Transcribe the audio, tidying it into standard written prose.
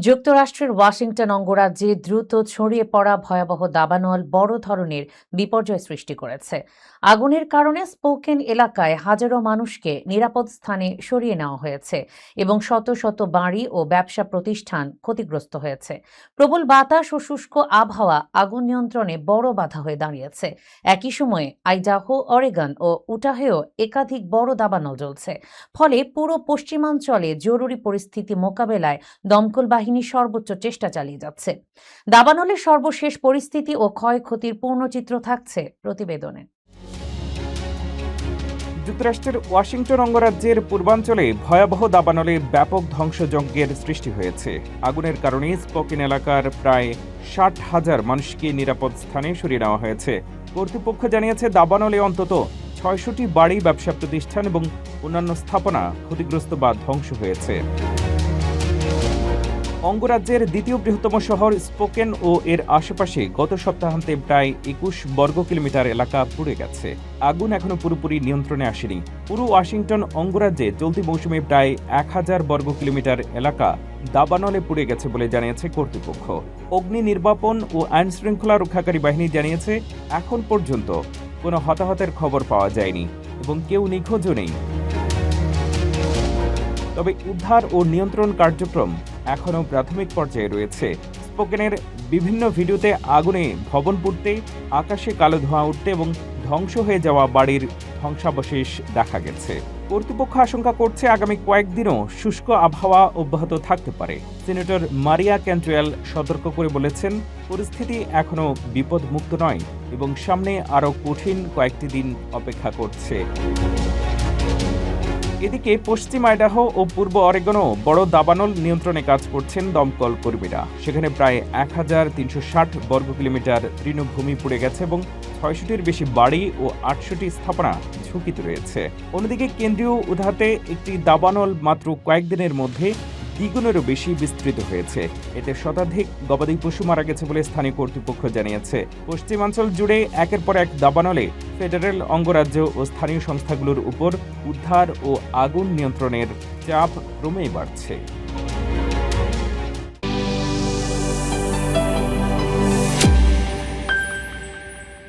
যুক্তরাষ্ট্রের ওয়াশিংটন অঙ্গরাজ্যে দ্রুত ছড়িয়ে পড়া ভয়াবহ দাবানল বড় ধরনের বিপর্যয় সৃষ্টি করেছে। আগুনের কারণে স্পোকেন এলাকায় হাজারো মানুষকে নিরাপদ স্থানে সরিয়ে নেওয়া হয়েছে এবং শত শত বাড়ি ও ব্যবসা প্রতিষ্ঠান ক্ষতিগ্রস্ত হয়েছে। প্রবল বাতাস ও শুষ্ক আবহাওয়া আগুন নিয়ন্ত্রণে বড় বাধা হয়ে দাঁড়িয়েছে। একই সময়ে আইডাহো, অরেগন ও উটাহেও একাধিক বড় দাবানল জ্বলছে। ফলে পুরো পশ্চিমাঞ্চলে জরুরি পরিস্থিতি মোকাবেলায় দমকল বাহিনী সর্বোচ্চ চেষ্টা চালিয়ে যাচ্ছে। দাবানলের সর্বশেষ পরিস্থিতি ও ক্ষয়ক্ষতির পূর্ণচিত্র থাকছে প্রতিবেদনে। যুক্তরাষ্ট্রের ওয়াশিংটন অঙ্গরাজ্যের পূর্বাঞ্চলে ভয়াবহ দাবানলে ব্যাপক ধ্বংসযজ্ঞের সৃষ্টি হয়েছে। আগুনের কারণে স্পোকেন এলাকার প্রায় 60,000 মানুষকে নিরাপদ স্থানে সরিয়ে নেওয়া হয়েছে। কর্তৃপক্ষ জানিয়েছে দাবানলে অন্তত 600টি বাড়ি, ব্যবসা প্রতিষ্ঠান এবং অন্যান্য স্থাপনা ক্ষতিগ্রস্ত বা ধ্বংস হয়েছে। অঙ্গরাজ্যের দ্বিতীয় বৃহত্তম শহর স্পোকেন ও এর আশেপাশে গত সপ্তাহান্তে প্রায় 21 বর্গ কিলোমিটার এলাকা পুড়ে গেছে। আগুন এখনো পুরোপুরি নিয়ন্ত্রণে আসেনি। পুরো ওয়াশিংটন অঙ্গরাজ্যে চলতি মৌসুমে প্রায় 1000 বর্গ কিলোমিটার এলাকা দাবানলে পুড়ে গেছে বলে জানিয়েছে কর্তৃপক্ষ। অগ্নি নির্বাপন ও আইন শৃঙ্খলা রক্ষাকারী বাহিনী জানিয়েছে এখন পর্যন্ত কোনো হতাহতের খবর পাওয়া যায়নি এবং কেউ নিখোঁজও নেই। তবে উদ্ধার ও নিয়ন্ত্রণ কার্যক্রম এখনও প্রাথমিক পর্যায়ে রয়েছে। স্পোকেনের বিভিন্ন ভিডিওতে আগুনে ভবন পুড়তে, আকাশে কালো ধোঁয়া উঠতে এবং ধ্বংস হয়ে যাওয়া বাড়ির ধ্বংসাবশেষ দেখা গেছে। কর্তৃপক্ষ আশঙ্কা করছে আগামী কয়েকদিনও শুষ্ক আবহাওয়া অব্যাহত থাকতে পারে। সিনেটর মারিয়া ক্যান্ট্রেল সতর্ক করে বলেছেন, পরিস্থিতি এখনও বিপদমুক্ত নয় এবং সামনে আরও কঠিন কয়েকটি দিন অপেক্ষা করছে। এদিকে পশ্চিম আইডাহো ও পূর্ব অরেগনও বড় দাবানল নিয়ন্ত্রণে কাজ করছেন দমকল কর্মীরা। সেখানে প্রায় 1360 বর্গ কিলোমিটার তৃণভূমি পুড়ে গেছে এবং 600টির বেশি বাড়ি ও 800টি স্থাপনা ঝুঁকিতে রয়েছে। অন্যদিকে কেন্দ্রীয় উধাতে একটি দাবানল মাত্র কয়েকদিনের মধ্যে দ্বিগুণেরও বেশি বিস্তৃত হয়েছে। এতে শতাধিক গবাদি পশু মারা গেছে বলে স্থানীয় কর্তৃপক্ষ জানিয়েছে। পশ্চিমাঞ্চল জুড়ে একের পর এক দাবানলে ফেডারেল অঙ্গরাজ্য ও স্থানীয় সংস্থাগুলোর উপর উদ্ধার ও আগুন নিয়ন্ত্রণের চাপ ক্রমেই বাড়ছে।